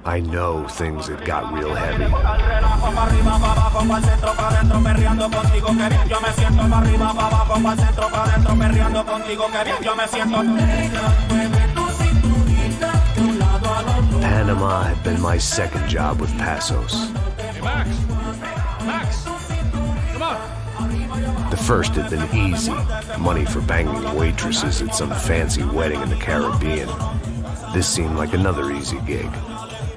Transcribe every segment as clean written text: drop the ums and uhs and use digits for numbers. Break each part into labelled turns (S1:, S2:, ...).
S1: I know things had got real heavy. Panama had been my second job with Passos.
S2: Hey, Max! Max! Come on!
S1: The first had been easy. Money for banging waitresses at some fancy wedding in the Caribbean. This seemed like another easy gig.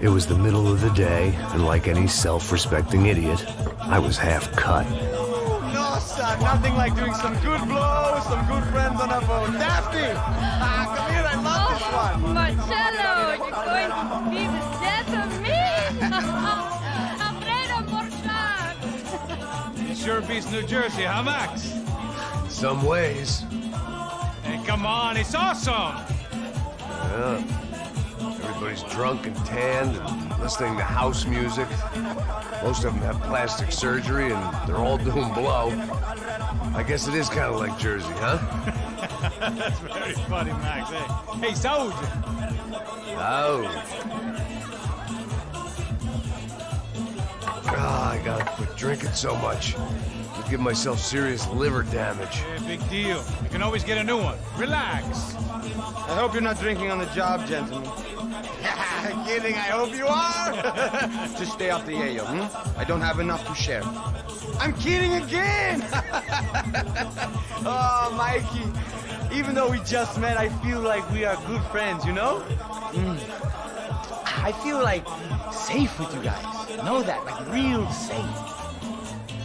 S1: It was the middle of the day, and like any self-respecting idiot, I was half cut.
S3: No, son, nothing like doing some good blows, some good friends on a boat. Daphne! Come here, I love this one.
S4: Marcello, you're going to be the death of me? Alfredo Morchan!
S2: It sure beats New Jersey, huh, Max?
S1: Some ways.
S2: Hey, come on, it's awesome!
S1: Yeah. Everybody's drunk and tanned and listening to house music. Most of them have plastic surgery and they're all doing blow. I guess it is kind of like Jersey, huh?
S2: That's very funny, Max. Hey, Saúde!
S1: Oh. I gotta quit drinking so much. I'll give myself serious liver damage.
S2: Yeah, big deal. You can always get a new one. Relax.
S3: I hope you're not drinking on the job, gentlemen. Kidding, I hope you are. Just stay off the yayo, I don't have enough to share. I'm kidding again. Oh, Mikey, even though we just met, I feel like we are good friends, you know? I feel like safe with you guys. Know that, like real safe.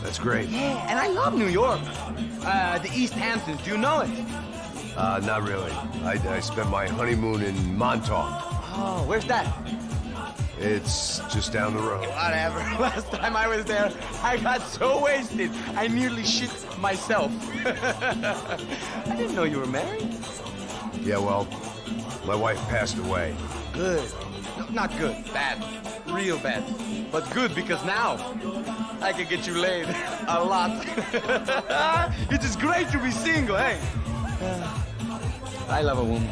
S1: That's great.
S3: Yeah, and I love New York. The East Hamptons, do you know it?
S1: Not really. I spent my honeymoon in Montauk.
S3: Oh, where's that?
S1: It's just down the road.
S3: Whatever. Last time I was there, I got so wasted, I nearly shit myself. I didn't know you were married.
S1: Yeah, well, my wife passed away.
S3: Good. Not good. Bad. Real bad. But good because now I can get you laid a lot. It is great to be single, hey? I love a woman.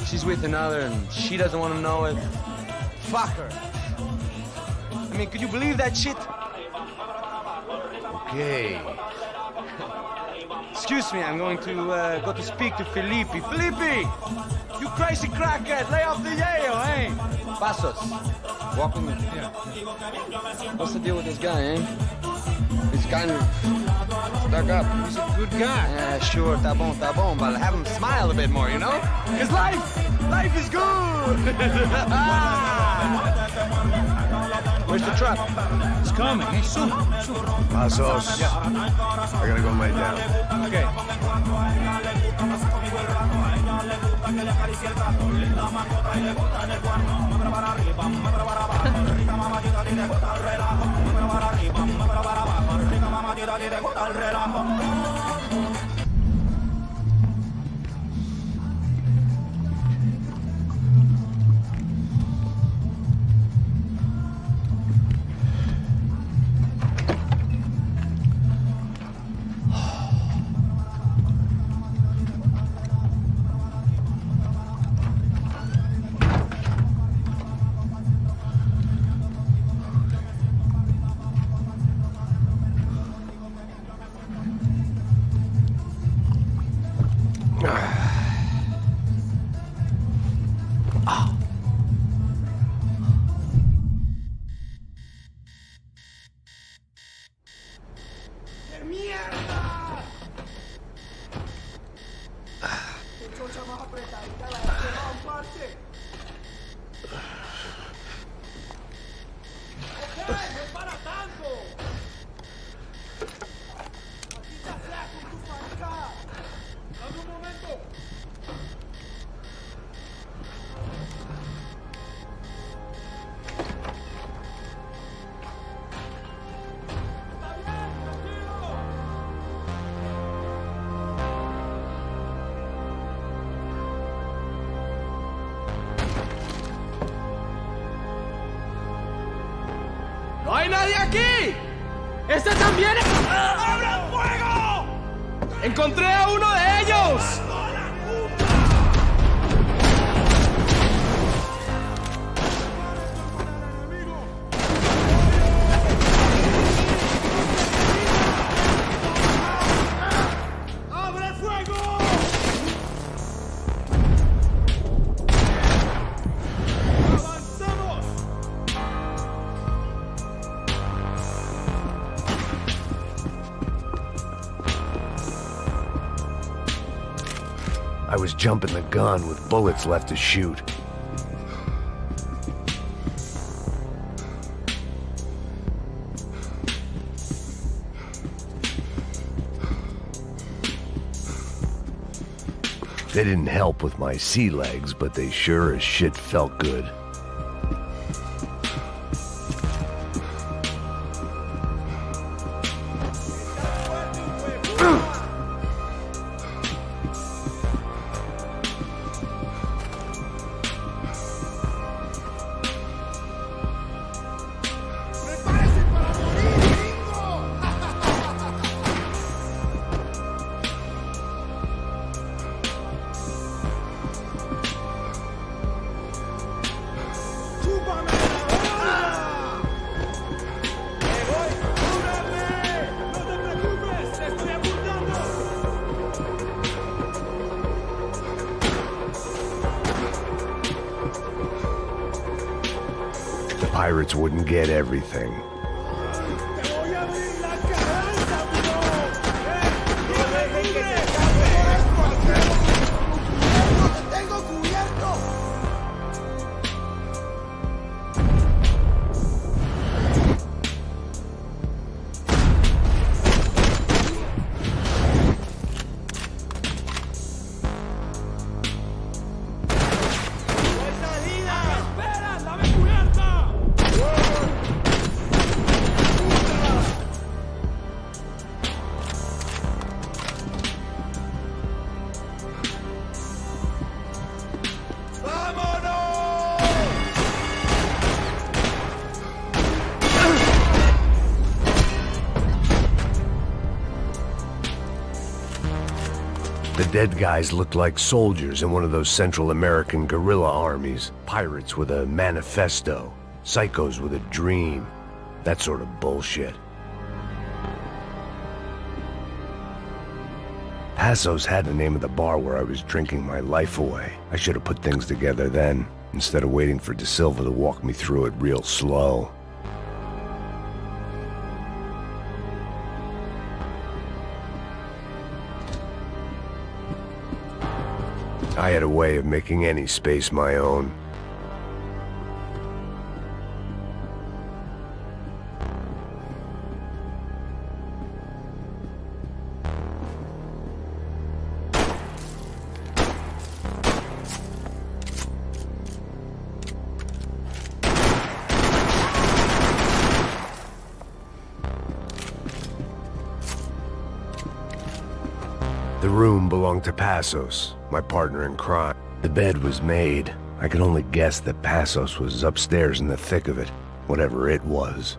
S3: She's with another and she doesn't want to know it. Fuck her. I mean, could you believe that shit?
S1: Okay.
S3: Excuse me, I'm going to go to speak to Felipe. Felipe! You crazy crackhead, lay off the yayo, hey? Passos, walk with me.
S2: Yeah.
S3: What's the deal with this guy, eh? He's kind of stuck up.
S2: He's a good guy.
S3: Yeah, sure, tá bom, but have him smile a bit more, you know? Because life is good! Where's the truck?
S2: It's coming. Hey, soon.
S1: Passos.
S2: Yeah.
S1: I gotta go lay down.
S2: Okay.
S5: ¡No hay nadie aquí! ¡Ese también es! ¡Abran fuego! ¡Encontré a uno de ellos!
S1: I was jumping the gun with bullets left to shoot. They didn't help with my sea legs, but they sure as shit felt good. Pirates wouldn't get everything. The dead guys looked like soldiers in one of those Central American guerrilla armies. Pirates with a manifesto. Psychos with a dream. That sort of bullshit. Passos had the name of the bar where I was drinking my life away. I should have put things together then, instead of waiting for De Silva to walk me through it real slow. I had a way of making any space my own. The room belonged to Passos, my partner in crime. The bed was made. I could only guess that Passos was upstairs in the thick of it, whatever it was.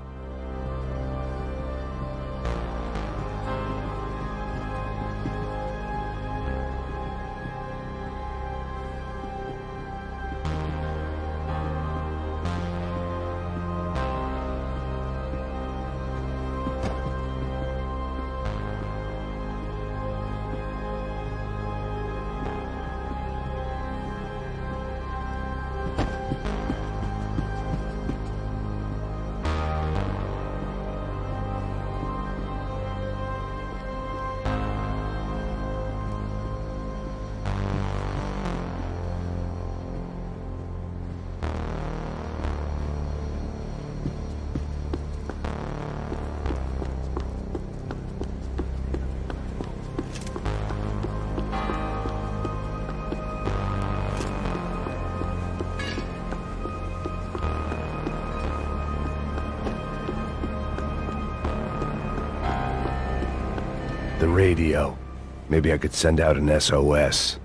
S1: The radio. Maybe I could send out an SOS.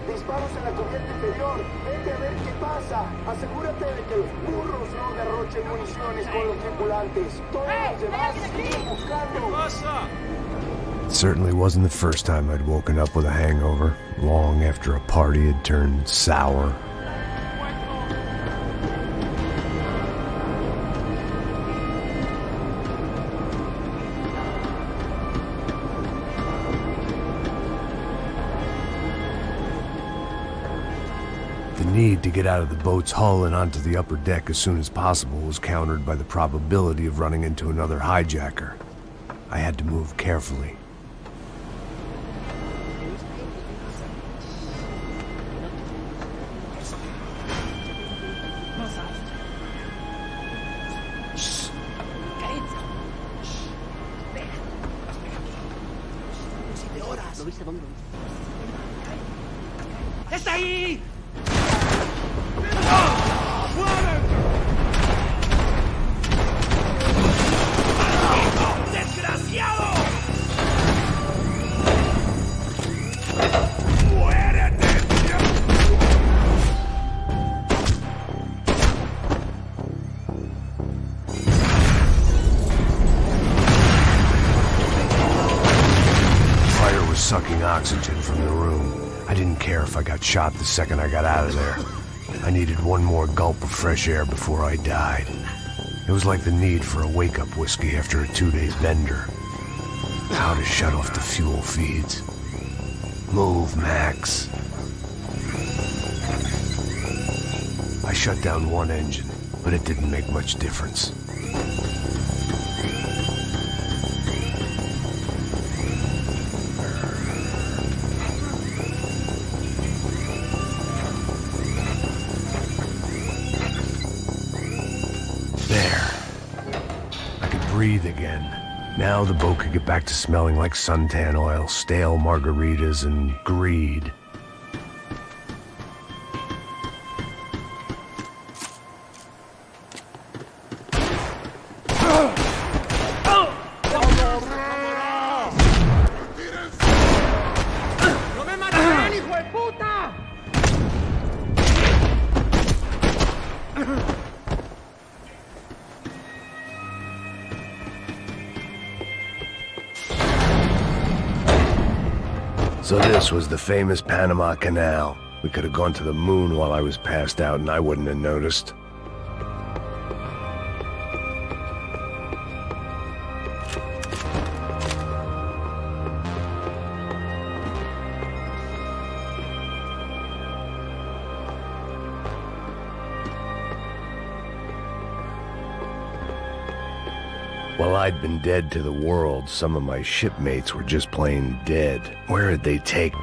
S6: Disparos en la cubierta inferior. Vete a ver qué pasa. Asegúrate de que los burros no derrochen municiones con los tripulantes. Todos los demás siguen buscando.
S2: ¿Qué pasa?
S1: It certainly wasn't the first time I'd woken up with a hangover, long after a party had turned sour. The need to get out of the boat's hull and onto the upper deck as soon as possible was countered by the probability of running into another hijacker. I had to move carefully.
S5: ¡Está ahí! ¡Desgraciado! ¡Muérete!
S1: Fire was sucking oxygen from the room. I didn't care if I got shot the second I got out of there. I needed one more gulp of fresh air before I died. It was like the need for a wake-up whiskey after a 2-day bender. How to shut off the fuel feeds. Move, Max. I shut down one engine, but it didn't make much difference. Breathe again. Now the boat could get back to smelling like suntan oil, stale margaritas, and greed.
S5: ¡No me matarán, hijo de puta!
S1: So this was the famous Panama Canal. We could have gone to the moon while I was passed out and I wouldn't have noticed. While I'd been dead to the world, some of my shipmates were just plain dead. Where had they taken?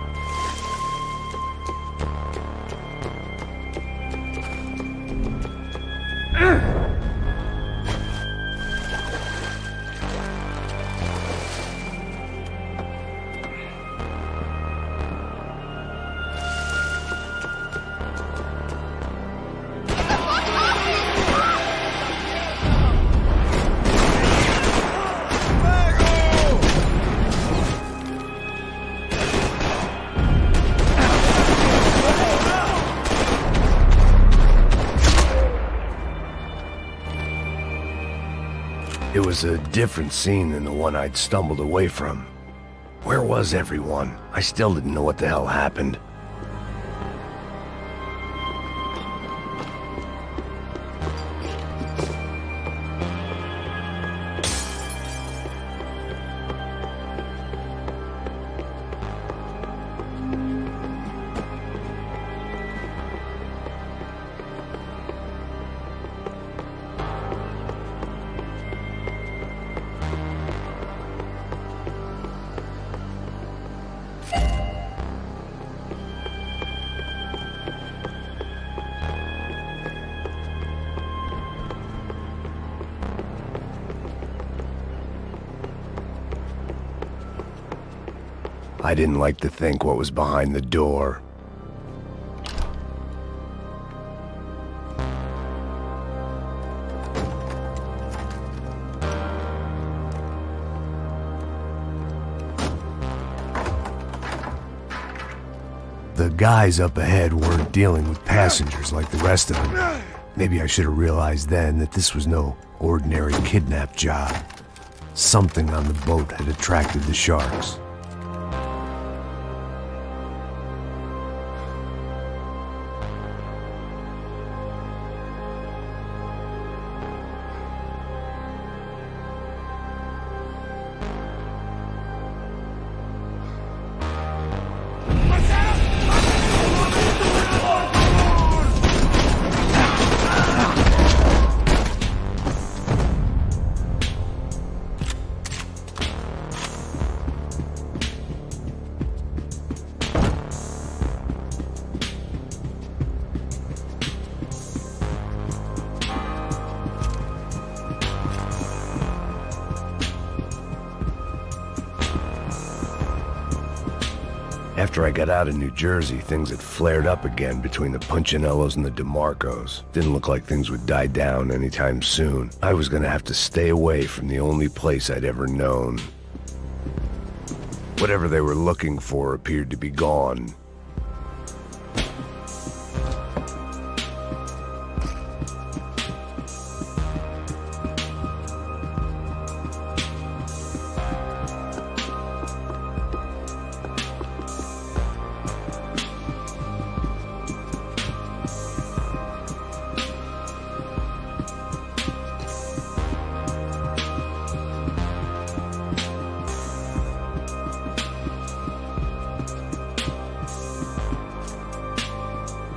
S1: It was a different scene than the one I'd stumbled away from. Where was everyone? I still didn't know what the hell happened. I didn't like to think what was behind the door. The guys up ahead weren't dealing with passengers like the rest of them. Maybe I should have realized then that this was no ordinary kidnap job. Something on the boat had attracted the sharks. After I got out of New Jersey, things had flared up again between the Punchinellos and the DeMarcos. Didn't look like things would die down anytime soon. I was gonna have to stay away from the only place I'd ever known. Whatever they were looking for appeared to be gone.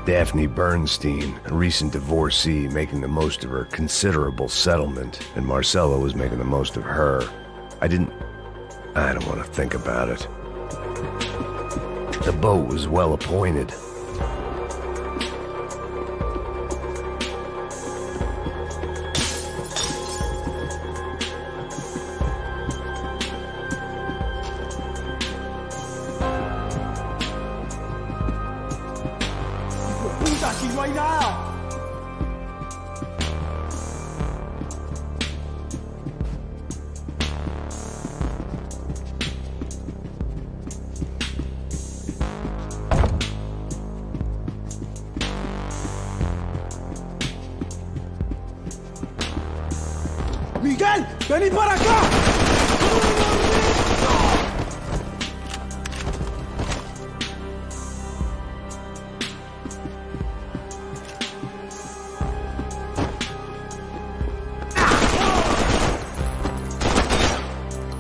S1: Daphne Bernstein, a recent divorcee, making the most of her considerable settlement, and Marcella was making the most of her. I don't want to think about it. The boat was well appointed.
S6: ¡Aquí no hay nada! ¡Miguel! ¡Vení para acá!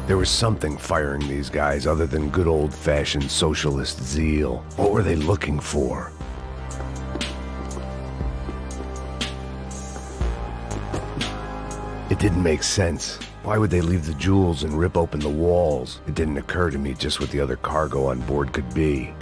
S1: There was something firing these guys other than good old-fashioned socialist zeal. What were they looking for? It didn't make sense. Why would they leave the jewels and rip open the walls? It didn't occur to me just what the other cargo on board could be.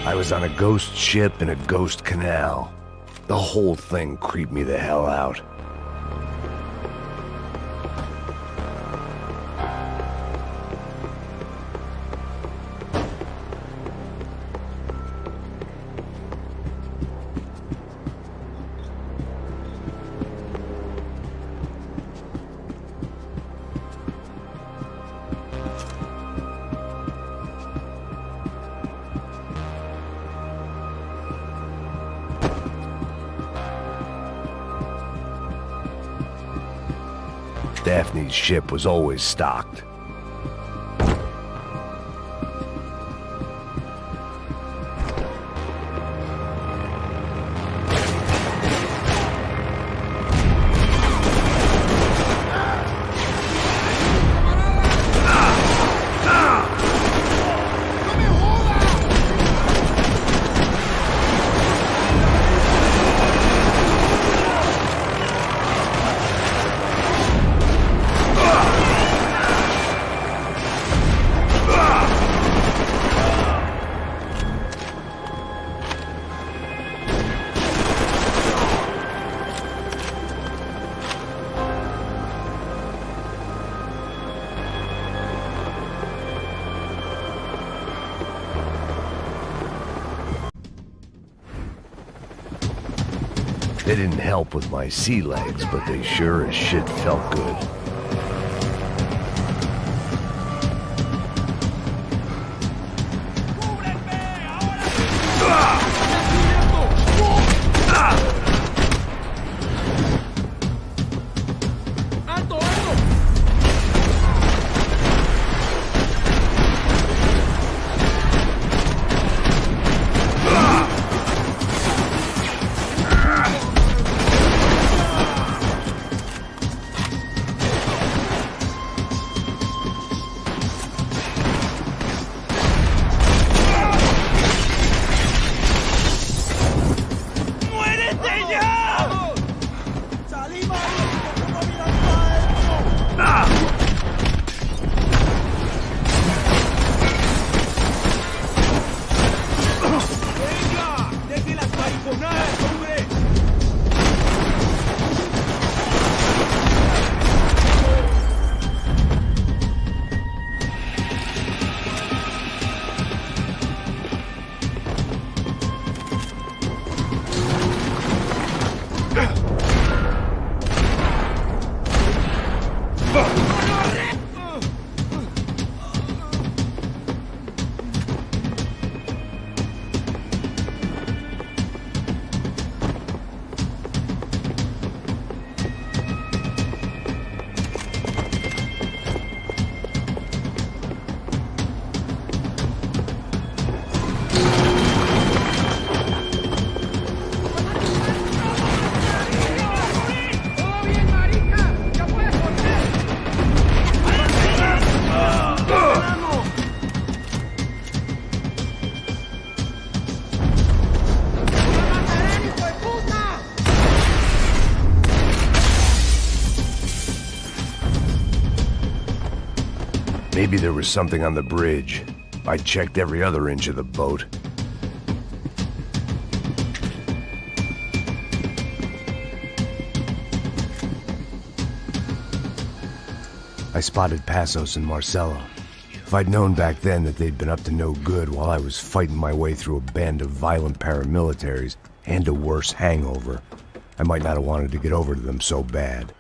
S1: I was on a ghost ship in a ghost canal. The whole thing creeped me the hell out. Daphne's ship was always stocked. They didn't help with my sea legs, but they sure as shit felt good. Maybe there was something on the bridge. I checked every other inch of the boat. I spotted Passos and Marcelo. If I'd known back then that they'd been up to no good while I was fighting my way through a band of violent paramilitaries and a worse hangover, I might not have wanted to get over to them so bad.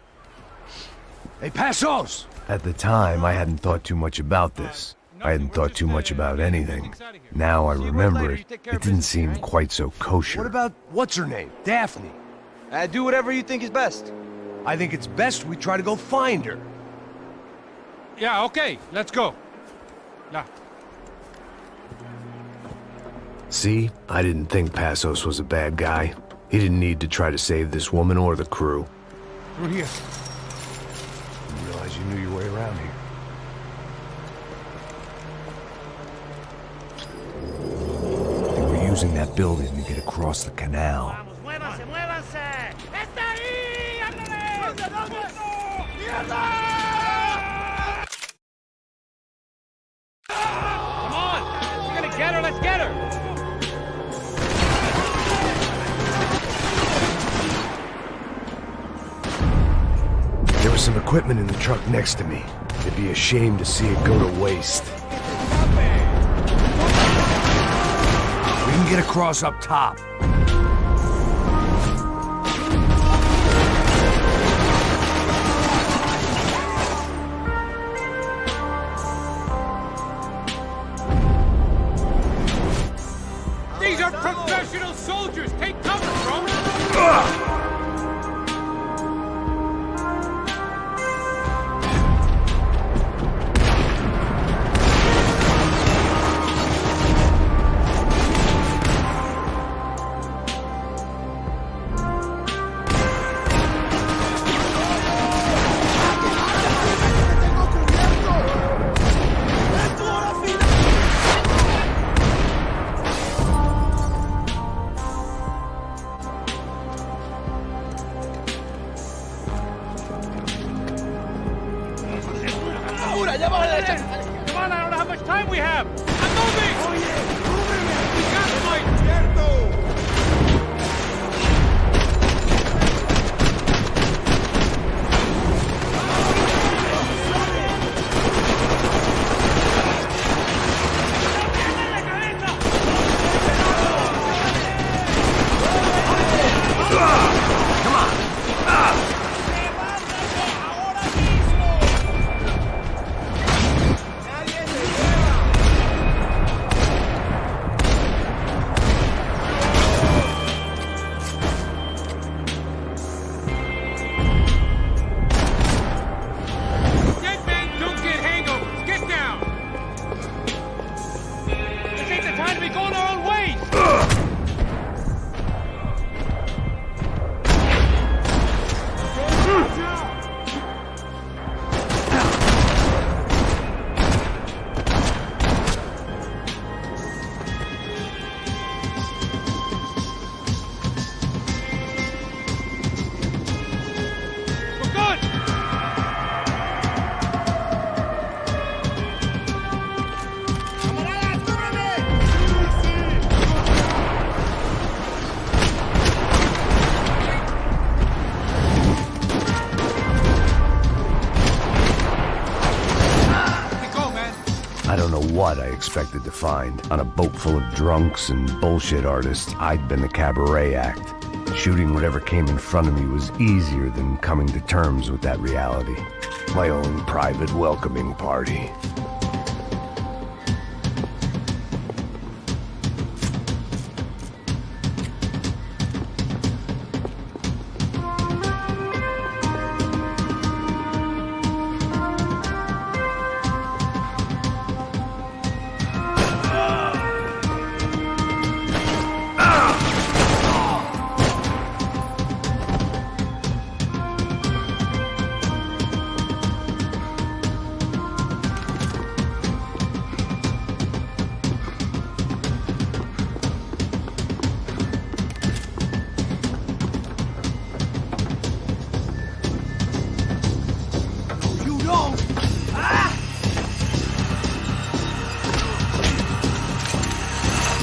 S5: Hey, Passos!
S1: At the time, I hadn't thought too much about this. I hadn't thought too much about anything. Now I remember it, it didn't seem quite so kosher.
S5: What about, what's her name? Daphne.
S3: Do whatever you think is best.
S5: I think it's best we try to go find her.
S2: Yeah, okay, let's go. Yeah.
S1: See? I didn't think Passos was a bad guy. He didn't need to try to save this woman or the crew.
S5: Through here. Didn't realize you knew your way around here. They were using that building to get across the canal.
S7: ¡Muévanse, muévanse! ¡Está ahí! ¡Ándale! ¡Mierda!
S2: Come on! We're gonna get her, let's get her!
S1: There was some equipment in the truck next to me. It'd be a shame to see it go to waste.
S5: We can get across up top.
S2: These are professional soldiers! Take cover, bro!
S7: we have. I'm moving. We got the light.
S1: I don't know what I expected to find. On a boat full of drunks and bullshit artists, I'd been a cabaret act. Shooting whatever came in front of me was easier than coming to terms with that reality. My own private welcoming party.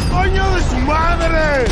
S6: ¡Coño de su madre!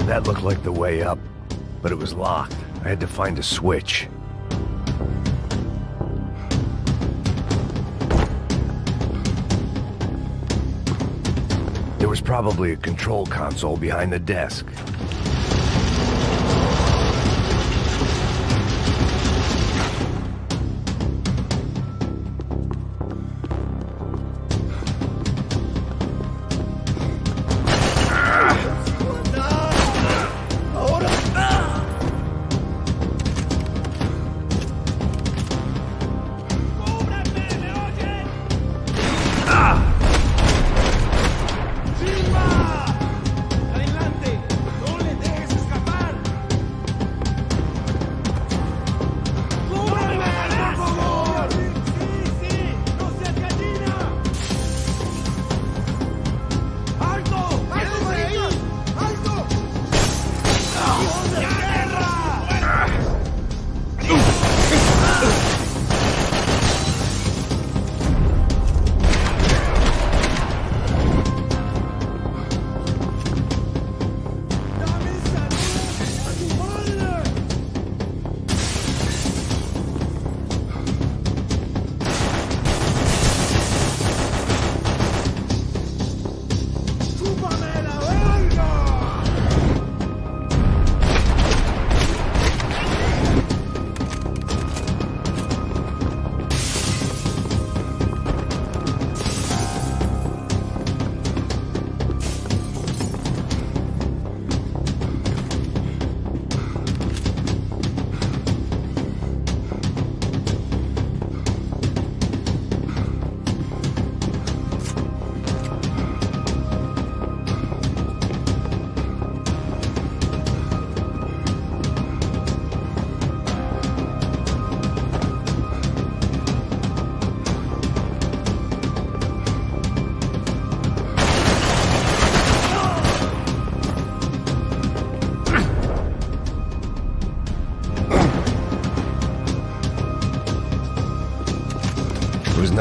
S1: That looked like the way up, but it was locked. I had to find a switch. There was probably a control console behind the desk.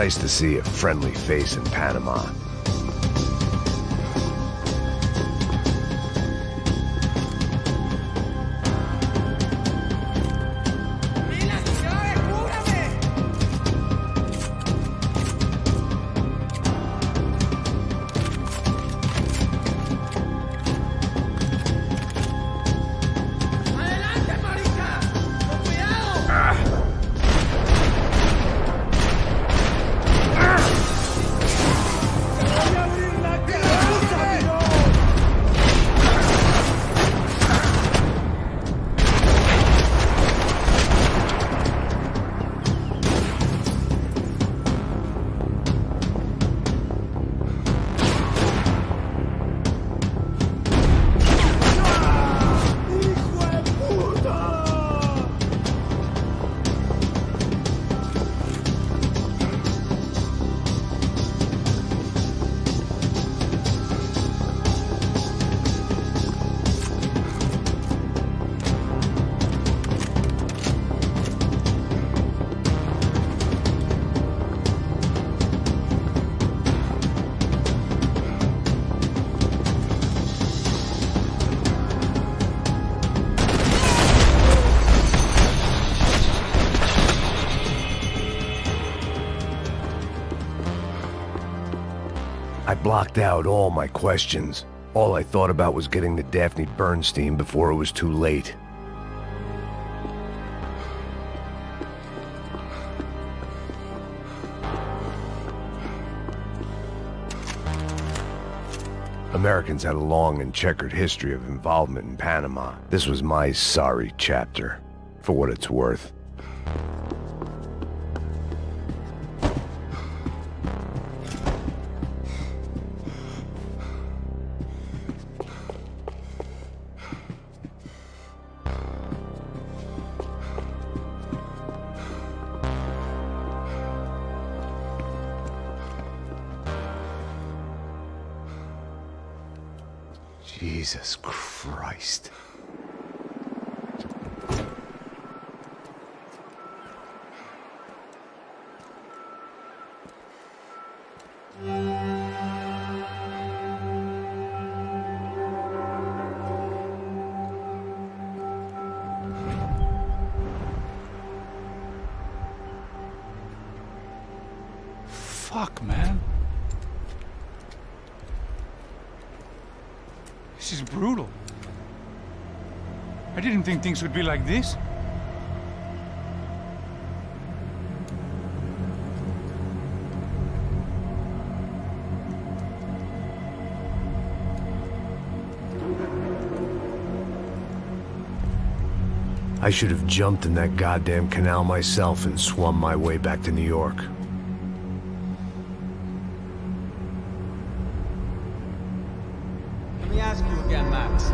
S1: Nice to see a friendly face in Panama. I blocked out all my questions. All I thought about was getting to Daphne Bernstein before it was too late. Americans had a long and checkered history of involvement in Panama. This was my sorry chapter, for what it's worth. Jesus Christ.
S2: Fuck, man. This is brutal. I didn't think things would be like this.
S1: I should have jumped in that goddamn canal myself and swum my way back to New York.
S8: Let me ask you again, Max.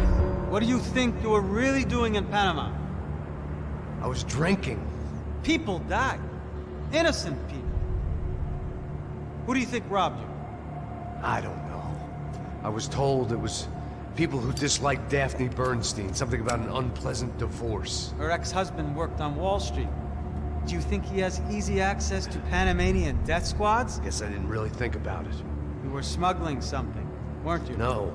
S8: What do you think you were really doing in Panama?
S1: I was drinking.
S8: People died. Innocent people. Who do you think robbed you?
S9: I don't know. I was told it was people who disliked Daphne Bernstein, something about an unpleasant divorce.
S8: Her ex-husband worked on Wall Street. Do you think he has easy access to Panamanian death squads?
S9: Guess I didn't really think about it.
S8: You were smuggling something, weren't you?
S9: No.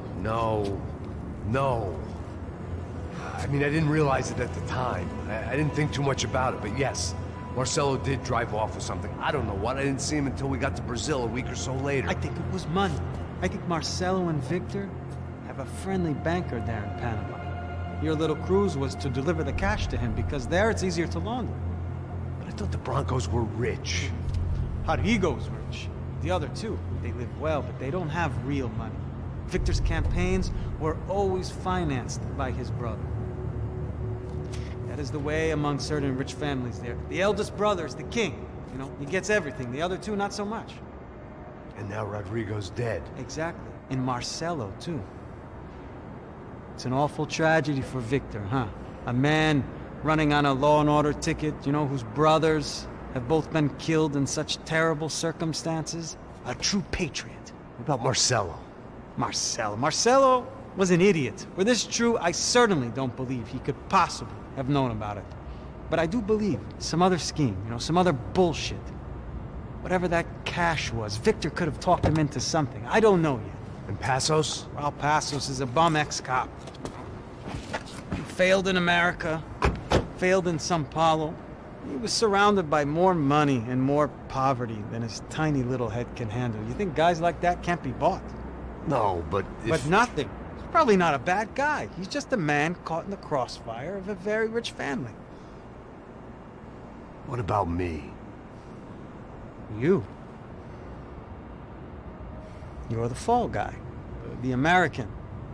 S9: I mean, I didn't realize it at the time. I didn't think too much about it, but yes, Marcelo did drive off with something. I don't know what. I didn't see him until we got to Brazil a week or so later.
S8: I think it was money. I think Marcelo and Victor have a friendly banker there in Panama. Your little cruise was to deliver the cash to him because there it's easier to launder.
S9: But I thought the Broncos were rich.
S8: Rodrigo's rich. The other two, they live well, but they don't have real money. Victor's campaigns were always financed by his brother. That is the way among certain rich families there. The eldest brother is the king. You know, he gets everything. The other two, not so much.
S9: And now Rodrigo's dead.
S8: Exactly. And Marcelo, too. It's an awful tragedy for Victor, huh? A man running on a law and order ticket, you know, whose brothers have both been killed in such terrible circumstances. A true patriot.
S9: What about Marcelo?
S8: Marcelo was an idiot. Were this true, I certainly don't believe he could possibly have known about it. But I do believe some other scheme, you know, some other bullshit. Whatever that cash was, Victor could have talked him into something. I don't know yet.
S9: And Passos?
S8: Well, Passos is a bum ex-cop. He failed in America, failed in São Paulo. He was surrounded by more money and more poverty than his tiny little head can handle. You think guys like that can't be bought?
S9: No, but
S8: But nothing. He's probably not a bad guy. He's just a man caught in the crossfire of a very rich family.
S9: What about me?
S8: You. You're the fall guy. The American.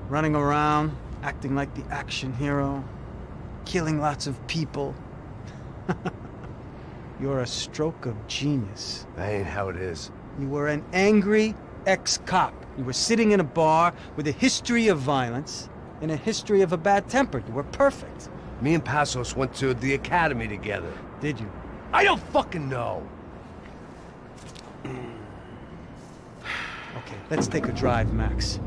S8: Running around, acting like the action hero. Killing lots of people. You're a stroke of genius.
S9: That ain't how it is.
S8: You were an angry ex-cop. You were sitting in a bar with a history of violence and a history of a bad temper. You were perfect.
S9: Me and Passos went to the academy together.
S8: Did you?
S9: I don't fucking know.
S8: Okay, let's take a drive, Max.